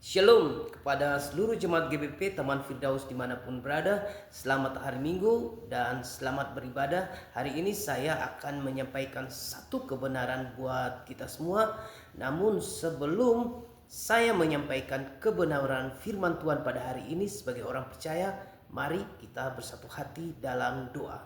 Shalom kepada seluruh jemaat GBP Taman Firdaus dimanapun berada. Selamat hari Minggu dan selamat beribadah. Hari ini saya akan menyampaikan satu kebenaran buat kita semua. Namun sebelum saya menyampaikan kebenaran firman Tuhan pada hari ini sebagai orang percaya, mari kita bersatu hati dalam doa.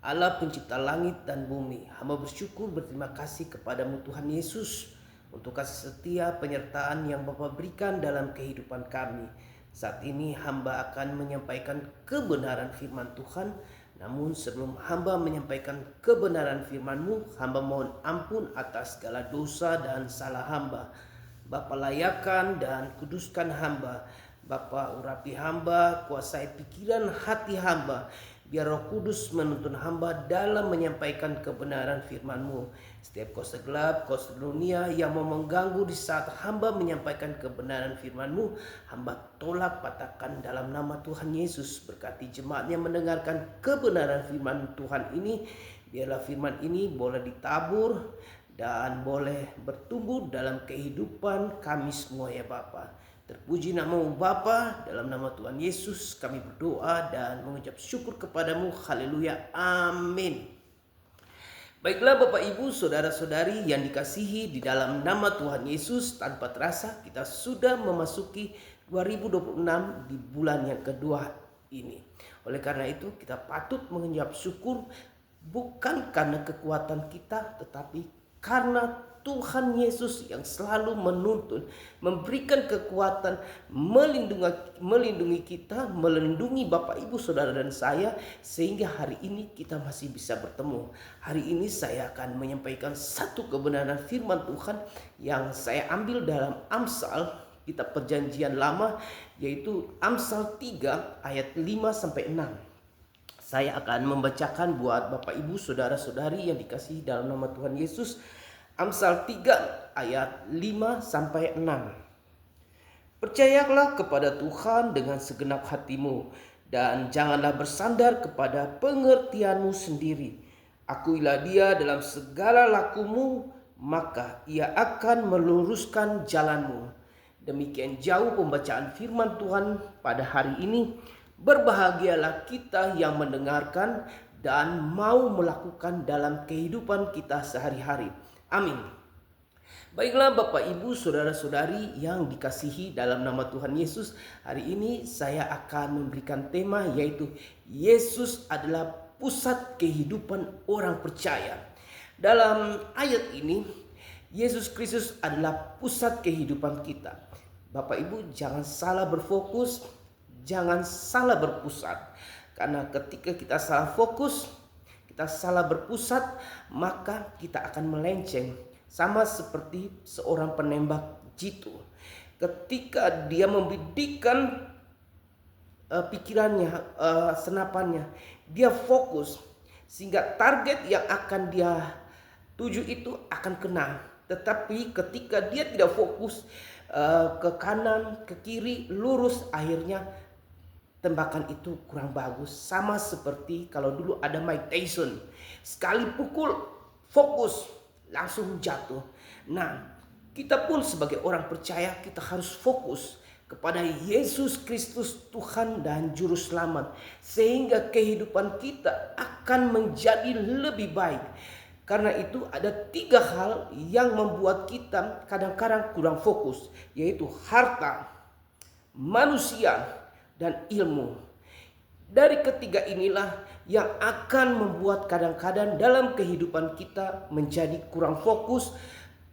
Allah pencipta langit dan bumi, hamba bersyukur berterima kasih kepadamu Tuhan Yesus untuk kasih setia penyertaan yang Bapa berikan dalam kehidupan kami. Saat ini hamba akan menyampaikan kebenaran firman Tuhan. Namun sebelum hamba menyampaikan kebenaran firman-Mu, hamba mohon ampun atas segala dosa dan salah hamba. Bapa layakan dan kuduskan hamba. Bapa urapi hamba, kuasai pikiran hati hamba. Biar Roh Kudus menuntun hamba dalam menyampaikan kebenaran firman-Mu. Setiap kuasa gelap, kuasa dunia yang mau mengganggu di saat hamba menyampaikan kebenaran firman-Mu, hamba tolak patahkan dalam nama Tuhan Yesus. Berkati jemaat yang mendengarkan kebenaran firman Tuhan ini. Biarlah firman ini boleh ditabur dan boleh bertumbuh dalam kehidupan kami semua ya Bapa. Terpuji namamu Bapa, dalam nama Tuhan Yesus kami berdoa dan mengucap syukur kepadamu. Haleluya, amin. Baiklah Bapak Ibu saudara-saudari yang dikasihi di dalam nama Tuhan Yesus, tanpa terasa kita sudah memasuki 2026 di bulan yang kedua ini. Oleh karena itu kita patut mengucap syukur bukan karena kekuatan kita, tetapi karena Tuhan Yesus yang selalu menuntun, memberikan kekuatan, melindungi kita, melindungi Bapak Ibu Saudara dan saya, sehingga hari ini kita masih bisa bertemu. Hari ini saya akan menyampaikan satu kebenaran firman Tuhan yang saya ambil dalam Amsal, kitab Perjanjian Lama, yaitu Amsal 3 ayat 5-6. Saya akan membacakan buat Bapak Ibu Saudara-saudari yang dikasihi dalam nama Tuhan Yesus. Amsal 3 ayat 5-6. Percayalah kepada Tuhan dengan segenap hatimu, dan janganlah bersandar kepada pengertianmu sendiri. Akuilah Dia dalam segala lakumu, maka Ia akan meluruskan jalanmu. Demikian jauh pembacaan firman Tuhan pada hari ini. Berbahagialah kita yang mendengarkan dan mau melakukan dalam kehidupan kita sehari-hari. Amin. Baiklah Bapak Ibu saudara-saudari yang dikasihi dalam nama Tuhan Yesus, hari ini saya akan memberikan tema yaitu Yesus adalah pusat kehidupan orang percaya. Dalam ayat ini Yesus Kristus adalah pusat kehidupan kita. Bapak Ibu jangan salah berfokus, jangan salah berpusat. Karena ketika kita salah fokus, kita salah berpusat, maka kita akan melenceng. Sama seperti seorang penembak jitu. Ketika dia membidikkan pikirannya, senapannya, dia fokus sehingga target yang akan dia tuju itu akan kena. Tetapi ketika dia tidak fokus ke kanan, ke kiri, lurus, akhirnya tembakan itu kurang bagus. Sama seperti kalau dulu ada Mike Tyson, sekali pukul fokus langsung jatuh. Nah, kita pun sebagai orang percaya kita harus fokus kepada Yesus Kristus Tuhan dan Juru Selamat, sehingga kehidupan kita akan menjadi lebih baik. Karena itu ada 3 hal yang membuat kita kadang-kadang kurang fokus, yaitu harta, manusia, dan ilmu. Dari ketiga inilah yang akan membuat kadang-kadang dalam kehidupan kita menjadi kurang fokus,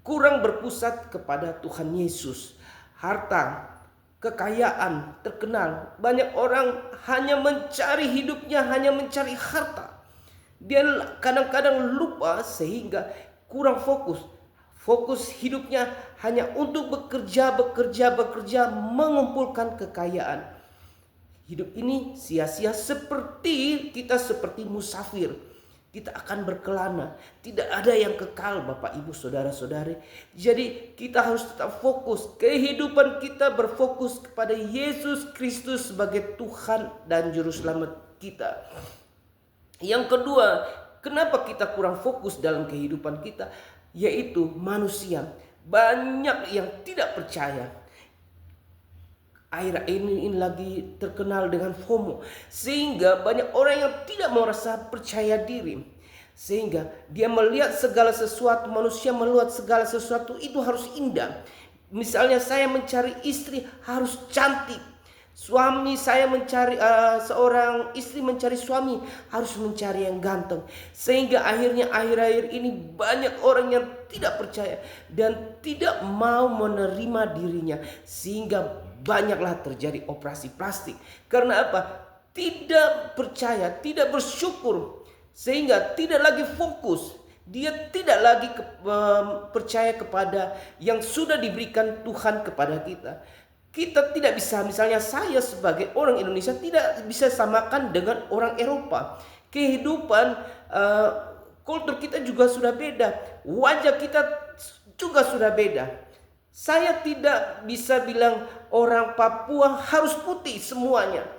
kurang berpusat kepada Tuhan Yesus. Harta, kekayaan, terkenal. Banyak orang hanya mencari hidupnya, hanya mencari harta. Dia kadang-kadang lupa sehingga kurang fokus. Fokus hidupnya hanya untuk bekerja, mengumpulkan kekayaan. Hidup ini sia-sia, seperti musafir. Kita akan berkelana. Tidak ada yang kekal Bapak Ibu Saudara-saudari. Jadi kita harus tetap fokus. Kehidupan kita berfokus kepada Yesus Kristus sebagai Tuhan dan Juru Selamat kita. Yang kedua, kenapa kita kurang fokus dalam kehidupan kita? Yaitu manusia. Banyak yang tidak percaya. akhir ini lagi terkenal dengan FOMO, sehingga banyak orang yang tidak merasa percaya diri, sehingga dia melihat segala sesuatu, manusia melihat segala sesuatu itu harus indah. Misalnya saya mencari istri harus cantik, suami saya mencari seorang istri mencari suami harus mencari yang ganteng, sehingga akhirnya akhir-akhir ini banyak orang yang tidak percaya dan tidak mau menerima dirinya, sehingga banyaklah terjadi operasi plastik. Karena apa? Tidak percaya, tidak bersyukur, sehingga tidak lagi fokus. Dia tidak lagi percaya kepada yang sudah diberikan Tuhan kepada kita. Kita tidak bisa, misalnya saya sebagai orang Indonesia tidak bisa samakan dengan orang Eropa. Kehidupan kultur kita juga sudah beda, wajah kita juga sudah beda. Saya tidak bisa bilang orang Papua harus putih semuanya.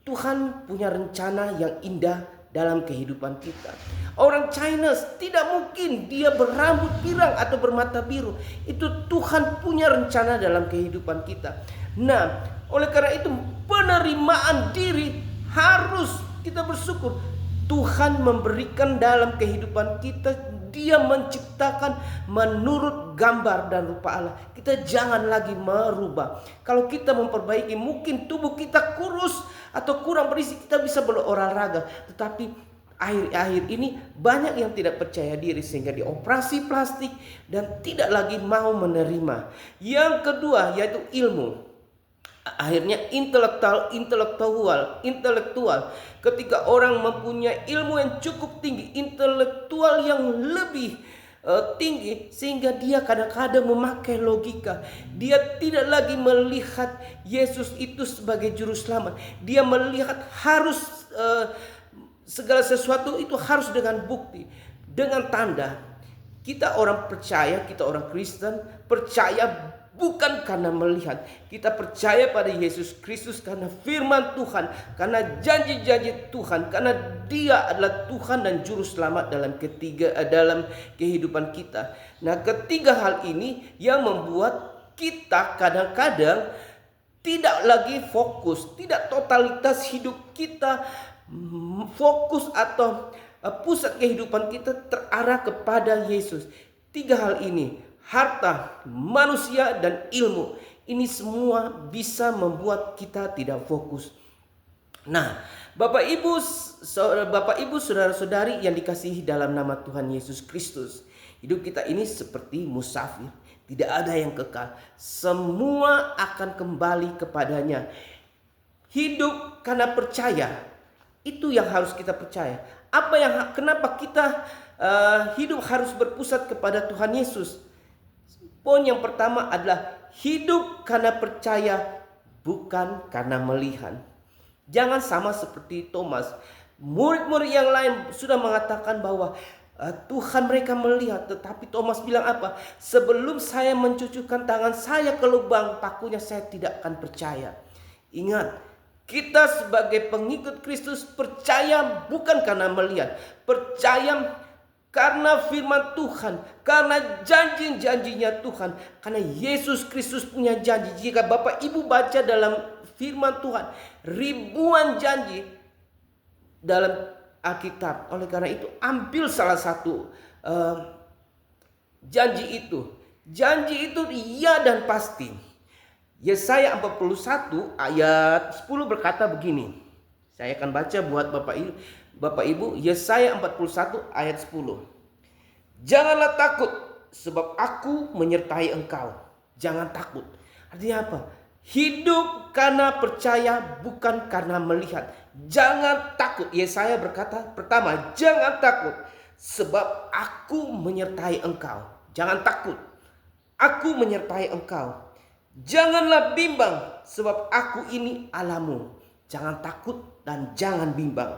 Tuhan punya rencana yang indah dalam kehidupan kita. Orang China tidak mungkin dia berambut pirang atau bermata biru. Itu Tuhan punya rencana dalam kehidupan kita. Nah, oleh karena itu penerimaan diri harus kita bersyukur. Tuhan memberikan dalam kehidupan kita, Dia menciptakan menurut gambar dan rupa Allah. Kita jangan lagi merubah. Kalau kita memperbaiki, mungkin tubuh kita kurus atau kurang berisi, kita bisa berolahraga. Tetapi akhir-akhir ini banyak yang tidak percaya diri sehingga dioperasi plastik dan tidak lagi mau menerima. Yang kedua yaitu ilmu. Akhirnya intelektual. Ketika orang mempunyai ilmu yang cukup tinggi, intelektual yang lebih tinggi, sehingga dia kadang-kadang memakai logika. Dia tidak lagi melihat Yesus itu sebagai juru selamat. Dia melihat harus segala sesuatu itu harus dengan bukti, dengan tanda. Kita orang percaya, kita orang Kristen percaya bukan karena melihat. Kita percaya pada Yesus Kristus karena firman Tuhan, karena janji-janji Tuhan, karena Dia adalah Tuhan dan juru selamat dalam kehidupan kita. Nah, ketiga hal ini yang membuat kita kadang-kadang tidak lagi fokus, tidak totalitas hidup kita fokus atau pusat kehidupan kita terarah kepada Yesus. Tiga hal ini, harta, manusia, dan ilmu, ini semua bisa membuat kita tidak fokus. Nah, Bapak Ibu, saudara-saudari yang dikasihi dalam nama Tuhan Yesus Kristus, hidup kita ini seperti musafir, tidak ada yang kekal, semua akan kembali kepadanya. Hidup karena percaya, itu yang harus kita percaya. Kenapa kita hidup harus berpusat kepada Tuhan Yesus? Poin yang pertama adalah hidup karena percaya, bukan karena melihat. Jangan sama seperti Thomas. Murid-murid yang lain sudah mengatakan bahwa Tuhan mereka melihat, tetapi Thomas bilang apa? Sebelum saya mencucukkan tangan saya ke lubang pakunya, saya tidak akan percaya. Ingat, kita sebagai pengikut Kristus percaya bukan karena melihat, percaya karena firman Tuhan, karena janji-janjinya Tuhan, karena Yesus Kristus punya janji. Jika Bapak Ibu baca dalam firman Tuhan, ribuan janji dalam Alkitab. Oleh karena itu, ambil salah satu janji itu. Janji itu iya dan pasti. Yesaya 41 ayat 10 berkata begini. Saya akan baca buat Bapak Ibu, Yesaya 41 ayat 10. Janganlah takut, sebab aku menyertai engkau. Jangan takut. Artinya apa? Hidup karena percaya, bukan karena melihat. Jangan takut. Yesaya berkata, pertama, jangan takut, sebab aku menyertai engkau. Jangan takut, aku menyertai engkau. Janganlah bimbang, sebab aku ini Allahmu. Jangan takut dan jangan bimbang.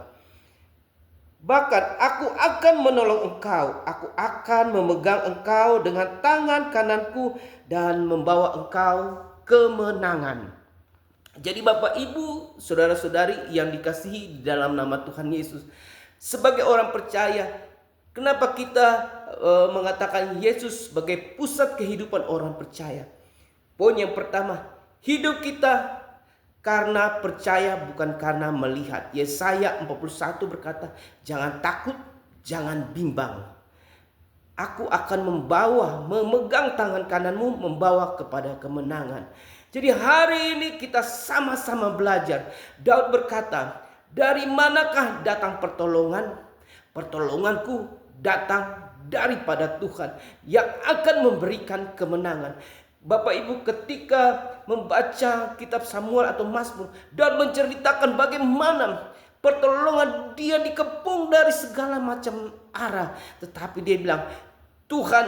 Bahkan aku akan menolong engkau. Aku akan memegang engkau dengan tangan kananku dan membawa engkau kemenangan. Jadi Bapak Ibu, saudara-saudari yang dikasihi dalam nama Tuhan Yesus, sebagai orang percaya, kenapa kita mengatakan Yesus sebagai pusat kehidupan orang percaya? Poin yang pertama, Hidup kita karena percaya, bukan karena melihat. Yesaya 41 berkata, jangan takut, jangan bimbang. Aku akan memegang tangan kananmu, membawa kepada kemenangan. Jadi hari ini kita sama-sama belajar. Daud berkata, dari manakah datang pertolongan? Pertolonganku datang daripada Tuhan yang akan memberikan kemenangan. Bapak Ibu, ketika membaca kitab Samuel atau Mazmur dan menceritakan bagaimana pertolongan dia dikepung dari segala macam arah, tetapi dia bilang, Tuhan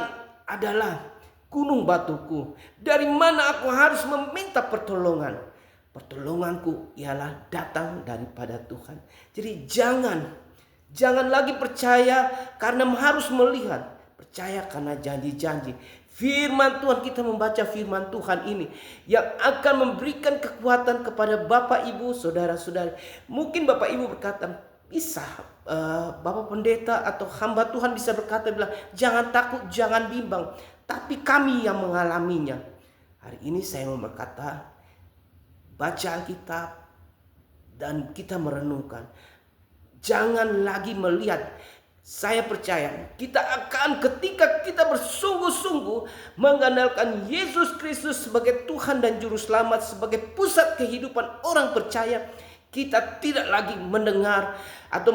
adalah gunung batuku. Dari mana aku harus meminta pertolongan? Pertolonganku ialah datang daripada Tuhan. Jadi jangan lagi percaya karena harus melihat. Percaya karena janji-janji. Firman Tuhan, kita membaca firman Tuhan ini yang akan memberikan kekuatan kepada Bapak Ibu, saudara-saudari. Mungkin Bapak Ibu berkata, bisa Bapak Pendeta atau hamba Tuhan bisa berkata, bilang, jangan takut, jangan bimbang. Tapi kami yang mengalaminya. Hari ini saya mau berkata, baca Alkitab dan kita merenungkan. Jangan lagi melihat. Saya percaya kita akan, ketika kita bersungguh-sungguh mengandalkan Yesus Kristus sebagai Tuhan dan Juru Selamat, sebagai pusat kehidupan orang percaya, kita tidak lagi mendengar atau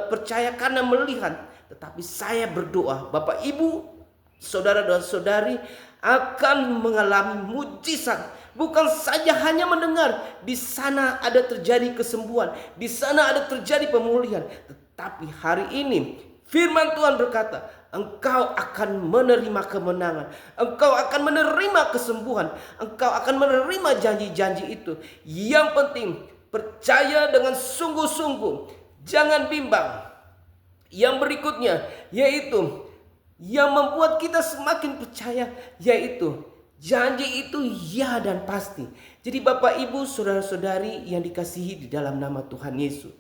percaya karena melihat. Tetapi saya berdoa, Bapak Ibu, saudara dan saudari akan mengalami mujizat. Bukan saja hanya mendengar, di sana ada terjadi kesembuhan, di sana ada terjadi pemulihan. Tapi hari ini firman Tuhan berkata, engkau akan menerima kemenangan, engkau akan menerima kesembuhan, engkau akan menerima janji-janji itu. Yang penting percaya dengan sungguh-sungguh, jangan bimbang. Yang berikutnya yaitu yang membuat kita semakin percaya, yaitu janji itu ya dan pasti. Jadi Bapak Ibu, saudara-saudari yang dikasihi di dalam nama Tuhan Yesus,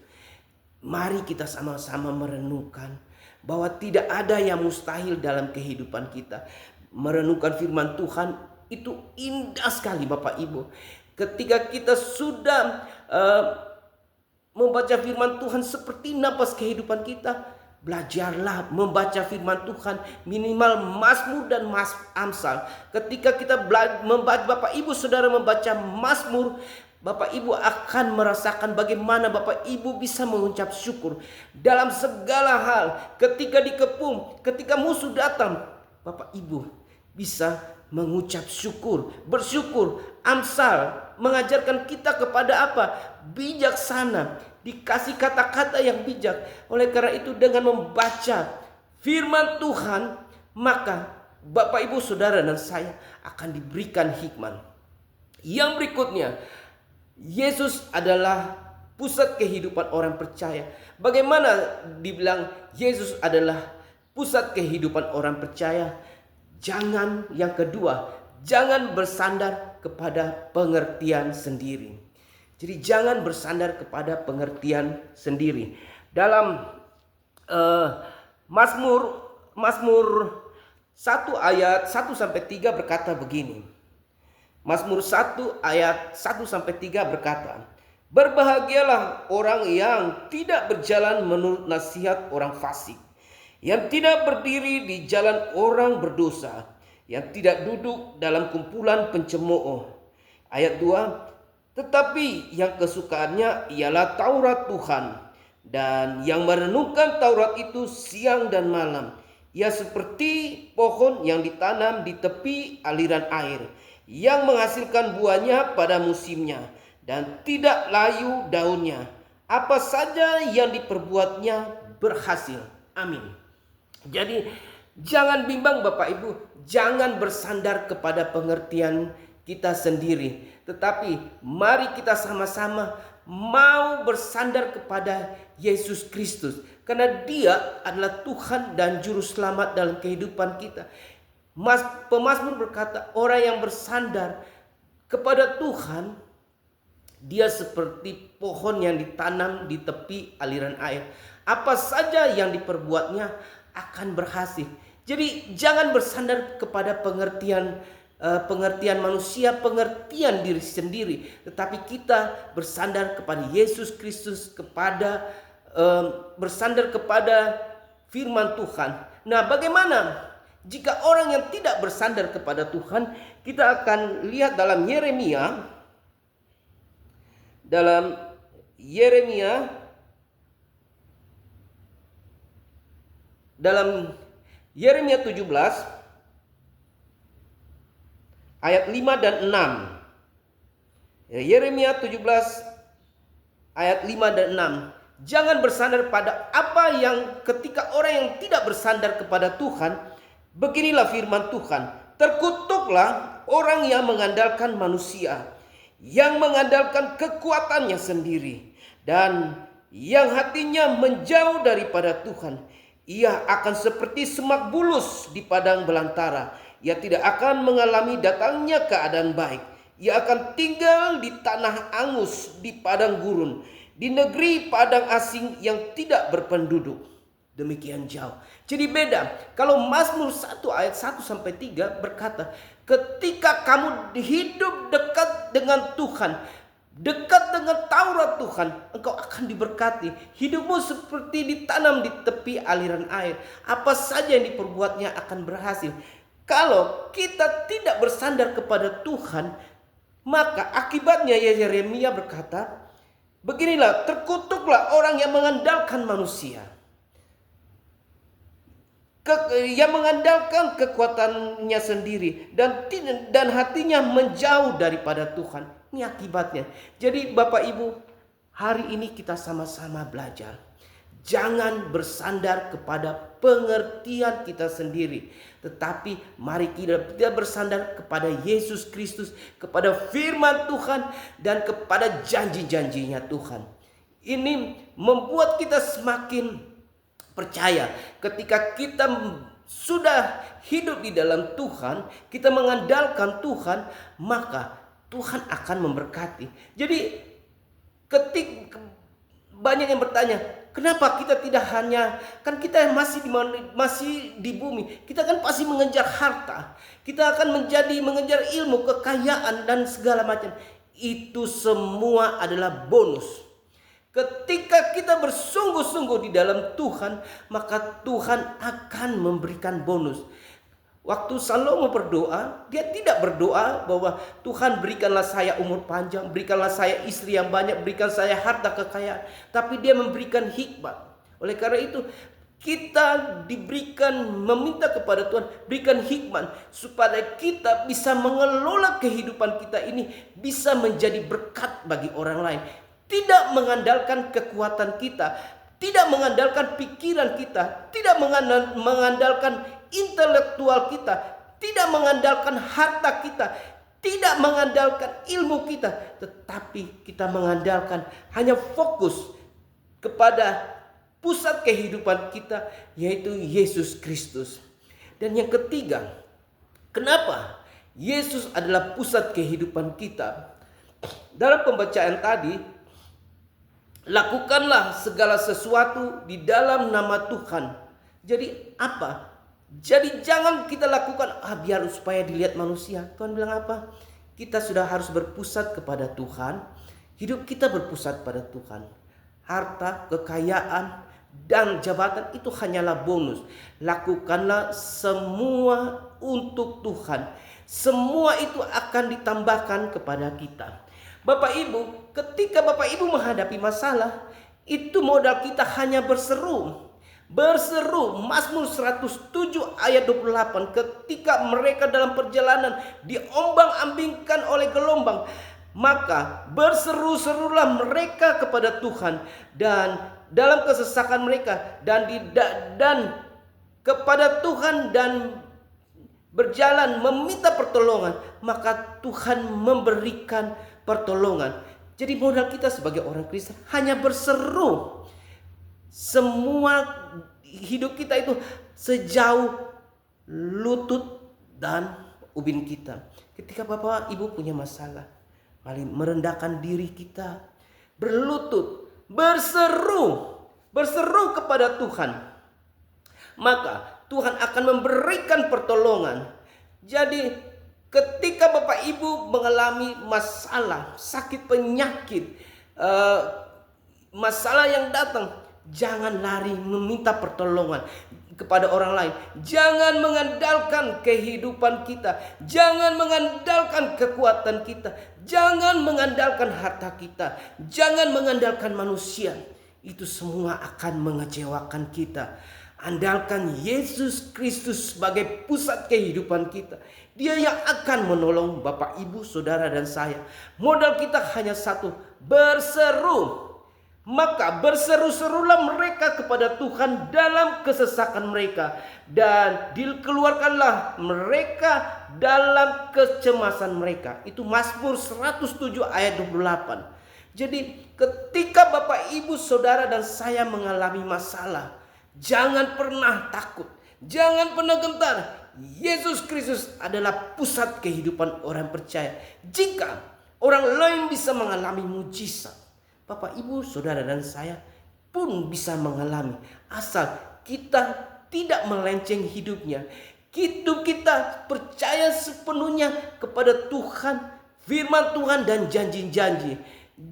mari kita sama-sama merenungkan bahwa tidak ada yang mustahil dalam kehidupan kita. Merenungkan firman Tuhan itu indah sekali Bapak Ibu. Ketika kita sudah membaca firman Tuhan seperti napas kehidupan kita, belajarlah membaca firman Tuhan minimal Mazmur dan Amsal. Ketika kita membaca, Bapak Ibu Saudara membaca Mazmur, Bapak Ibu akan merasakan bagaimana Bapak Ibu bisa mengucap syukur dalam segala hal. Ketika dikepung, ketika musuh datang, Bapak Ibu bisa mengucap syukur, bersyukur. Amsal mengajarkan kita kepada apa? Bijaksana, dikasih kata-kata yang bijak. Oleh karena itu, dengan membaca firman Tuhan, maka Bapak Ibu Saudara dan saya akan diberikan hikmat. Yang berikutnya, Yesus adalah pusat kehidupan orang percaya. Bagaimana dibilang Yesus adalah pusat kehidupan orang percaya? Yang kedua, jangan bersandar kepada pengertian sendiri. Jadi jangan bersandar kepada pengertian sendiri. Dalam Mazmur 1 ayat 1 sampai 3 berkata begini. Mazmur 1 ayat 1 sampai 3 berkata, berbahagialah orang yang tidak berjalan menurut nasihat orang fasik, yang tidak berdiri di jalan orang berdosa, yang tidak duduk dalam kumpulan pencemooh. Ayat 2, tetapi yang kesukaannya ialah Taurat Tuhan, dan yang merenungkan Taurat itu siang dan malam. Ia seperti pohon yang ditanam di tepi aliran air, yang menghasilkan buahnya pada musimnya, dan tidak layu daunnya. Apa saja yang diperbuatnya berhasil. Amin. Jadi jangan bimbang Bapak Ibu, jangan bersandar kepada pengertian kita sendiri, tetapi mari kita sama-sama mau bersandar kepada Yesus Kristus, karena Dia adalah Tuhan dan Juru Selamat dalam kehidupan kita. Pemazmur berkata, orang yang bersandar kepada Tuhan, dia seperti pohon yang ditanam di tepi aliran air. Apa saja yang diperbuatnya akan berhasil. Jadi jangan bersandar kepada pengertian pengertian manusia, pengertian diri sendiri, tetapi kita bersandar kepada Yesus Kristus, bersandar kepada firman Tuhan. Nah, bagaimana jika orang yang tidak bersandar kepada Tuhan? Kita akan lihat dalam Yeremia, dalam Yeremia 17 ayat 5 dan 6. Yeremia 17 ayat 5 dan 6. Jangan bersandar pada apa yang ketika orang yang tidak bersandar kepada Tuhan. Beginilah firman Tuhan. Terkutuklah orang yang mengandalkan manusia, yang mengandalkan kekuatannya sendiri, dan yang hatinya menjauh daripada Tuhan. Ia akan seperti semak bulus di padang belantara. Ia tidak akan mengalami datangnya keadaan baik. Ia akan tinggal di tanah angus, di padang gurun, di negeri padang asing yang tidak berpenduduk. Demikian jauh. Jadi beda. Kalau Mazmur 1 ayat 1-3 berkata, ketika kamu hidup dekat dengan Tuhan, dekat dengan Taurat Tuhan, engkau akan diberkati. Hidupmu seperti ditanam di tepi aliran air. Apa saja yang diperbuatnya akan berhasil. Kalau kita tidak bersandar kepada Tuhan, maka akibatnya Yeremia berkata, beginilah, terkutuklah orang yang mengandalkan manusia, yang mengandalkan kekuatannya sendiri, dan hatinya menjauh daripada Tuhan. Ini akibatnya. Jadi Bapak Ibu, hari ini kita sama-sama belajar. Jangan bersandar kepada pengertian kita sendiri, tetapi mari kita bersandar kepada Yesus Kristus, kepada firman Tuhan, dan kepada janji-janjinya Tuhan. Ini membuat kita semakin percaya. Ketika kita sudah hidup di dalam Tuhan, kita mengandalkan Tuhan, maka Tuhan akan memberkati. Jadi ketika banyak yang bertanya, kenapa kita tidak hanya, kan kita masih di bumi, kita kan pasti mengejar harta, kita akan mengejar ilmu, kekayaan, dan segala macam. Itu semua adalah bonus. Ketika kita bersungguh-sungguh di dalam Tuhan, maka Tuhan akan memberikan bonus. Waktu Salomo berdoa, dia tidak berdoa bahwa Tuhan berikanlah saya umur panjang, berikanlah saya istri yang banyak, berikan saya harta kekayaan. Tapi dia memberikan hikmat. Oleh karena itu, kita diberikan meminta kepada Tuhan, berikan hikmat supaya kita bisa mengelola kehidupan kita ini, bisa menjadi berkat bagi orang lain. Tidak mengandalkan kekuatan kita, tidak mengandalkan pikiran kita, tidak mengandalkan intelektual kita, tidak mengandalkan harta kita, tidak mengandalkan ilmu kita, tetapi kita mengandalkan hanya fokus kepada pusat kehidupan kita, yaitu Yesus Kristus. Dan yang ketiga, kenapa Yesus adalah pusat kehidupan kita? Dalam pembacaan tadi, lakukanlah segala sesuatu di dalam nama Tuhan. Jadi apa? Jadi jangan kita lakukan biar supaya dilihat manusia. Tuhan bilang apa? Kita sudah harus berpusat kepada Tuhan. Hidup kita berpusat pada Tuhan. Harta, kekayaan, dan jabatan itu hanyalah bonus. Lakukanlah semua untuk Tuhan. Semua itu akan ditambahkan kepada kita. Bapak Ibu, ketika Bapak Ibu menghadapi masalah, itu modal kita hanya berseru. Mazmur 107 ayat 28, ketika mereka dalam perjalanan diombang-ambingkan oleh gelombang, maka berseru-serulah mereka kepada Tuhan, dan dalam kesesakan mereka dan kepada Tuhan, dan berjalan meminta pertolongan, maka Tuhan memberikan pertolongan. Jadi modal kita sebagai orang Kristen hanya berseru. Semua hidup kita itu sejauh lutut dan ubin kita. Ketika Bapak Ibu punya masalah, mari merendahkan diri kita, berlutut, berseru kepada Tuhan. Maka Tuhan akan memberikan pertolongan. Jadi Ketika Bapak Ibu mengalami masalah, sakit penyakit, masalah yang datang, jangan lari meminta pertolongan kepada orang lain. Jangan mengandalkan kehidupan kita, jangan mengandalkan kekuatan kita, jangan mengandalkan harta kita, jangan mengandalkan manusia. Itu semua akan mengecewakan kita. Andalkan Yesus Kristus sebagai pusat kehidupan kita. Dia yang akan menolong Bapak, Ibu, Saudara, dan saya. Modal kita hanya satu, berseru. Maka berseru-serulah mereka kepada Tuhan dalam kesesakan mereka, dan dikeluarkanlah mereka dalam kecemasan mereka. Itu Mazmur 107 ayat 28. Jadi ketika Bapak, Ibu, Saudara, dan saya mengalami masalah, jangan pernah takut, jangan pernah gentar. Yesus Kristus adalah pusat kehidupan orang percaya. Jika orang lain bisa mengalami mujizat, Bapak, Ibu, Saudara, dan saya pun bisa mengalami, asal kita tidak melenceng hidupnya. Hidup kita percaya sepenuhnya kepada Tuhan, firman Tuhan, dan janji-janji.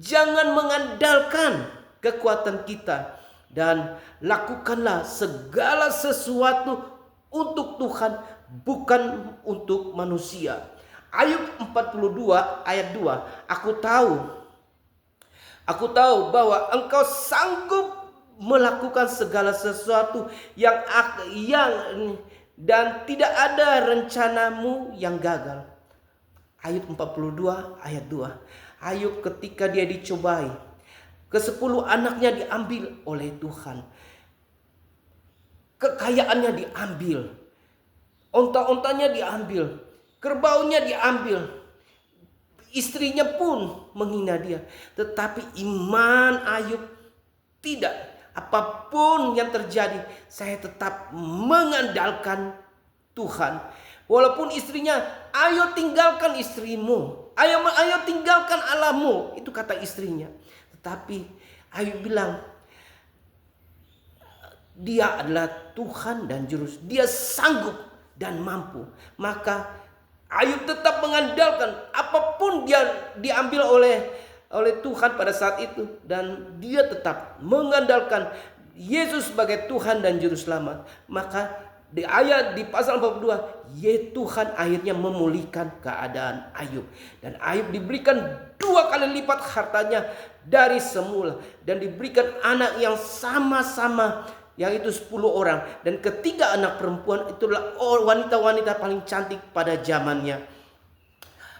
Jangan mengandalkan kekuatan kita, dan lakukanlah segala sesuatu untuk Tuhan, bukan untuk manusia. Ayub 42 ayat 2. Aku tahu bahwa engkau sanggup melakukan segala sesuatu yang dan tidak ada rencanamu yang gagal. Ayub 42 ayat 2. Ayub ketika dia dicobai, ke-10 anaknya diambil oleh Tuhan. Kekayaannya diambil, onta-ontanya diambil, kerbaunya diambil, istrinya pun menghina dia. Tetapi iman Ayub tidak. Apapun yang terjadi, saya tetap mengandalkan Tuhan. Walaupun istrinya, ayo tinggalkan istrimu, ayo tinggalkan Allahmu, itu kata istrinya. Tetapi Ayub bilang, Dia adalah Tuhan dan Juru, Dia sanggup dan mampu. Maka Ayub tetap mengandalkan apapun dia diambil oleh Tuhan pada saat itu, dan dia tetap mengandalkan Yesus sebagai Tuhan dan Juru Selamat. Maka di pasal 42, Tuhan akhirnya memulihkan keadaan Ayub, dan Ayub diberikan 2 kali lipat hartanya dari semula, dan diberikan anak yang sama-sama, yang itu 10 orang, dan ketiga anak perempuan itulah wanita-wanita paling cantik pada zamannya.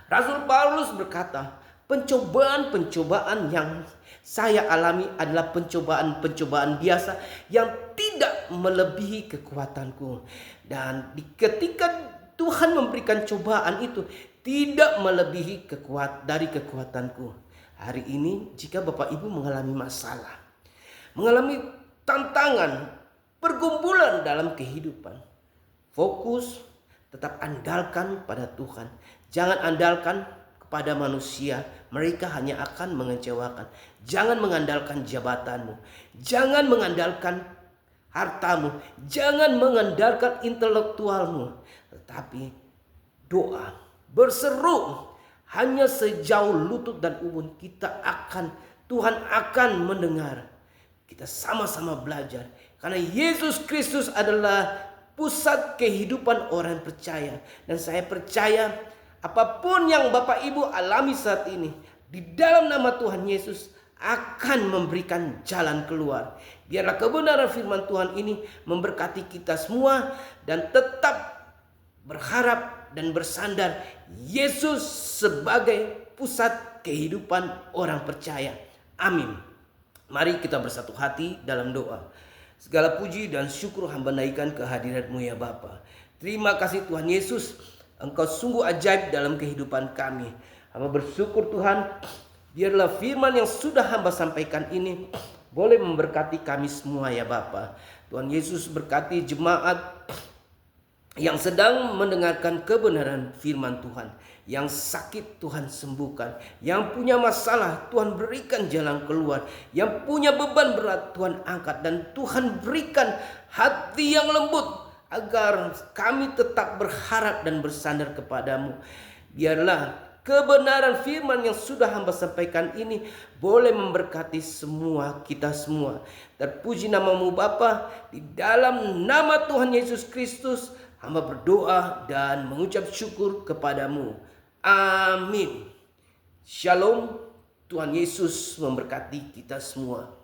Rasul Paulus berkata, pencobaan-pencobaan yang saya alami adalah pencobaan-pencobaan biasa yang tidak melebihi kekuatanku. Dan ketika Tuhan memberikan cobaan itu tidak melebihi dari kekuatanku. Hari ini jika Bapak Ibu mengalami masalah, mengalami tantangan, pergumulan dalam kehidupan, fokus, tetap andalkan pada Tuhan. Jangan andalkan pada manusia, mereka hanya akan mengecewakan. Jangan mengandalkan jabatanmu, jangan mengandalkan hartamu, jangan mengandalkan intelektualmu, tetapi doa, berseru, hanya sejauh lutut dan ubun Tuhan akan mendengar. Kita sama-sama belajar, karena Yesus Kristus adalah pusat kehidupan orang percaya. Dan saya percaya apapun yang Bapak Ibu alami saat ini, di dalam nama Tuhan Yesus akan memberikan jalan keluar. Biarlah kebenaran firman Tuhan ini memberkati kita semua, dan tetap berharap dan bersandar Yesus sebagai pusat kehidupan orang percaya. Amin. Mari kita bersatu hati dalam doa. Segala puji dan syukur hamba naikkan kehadirat-Mu ya Bapa. Terima kasih Tuhan Yesus, Engkau sungguh ajaib dalam kehidupan kami. Hamba bersyukur Tuhan, biarlah firman yang sudah hamba sampaikan ini boleh memberkati kami semua ya Bapa. Tuhan Yesus berkati jemaat yang sedang mendengarkan kebenaran firman Tuhan. Yang sakit Tuhan sembuhkan, yang punya masalah Tuhan berikan jalan keluar, yang punya beban berat Tuhan angkat, dan Tuhan berikan hati yang lembut agar kami tetap berharap dan bersandar kepadamu. Biarlah kebenaran firman yang sudah hamba sampaikan ini boleh memberkati semua kita semua. Terpuji namamu Bapa, di dalam nama Tuhan Yesus Kristus hamba berdoa dan mengucap syukur kepadamu. Amin. Shalom. Tuhan Yesus memberkati kita semua.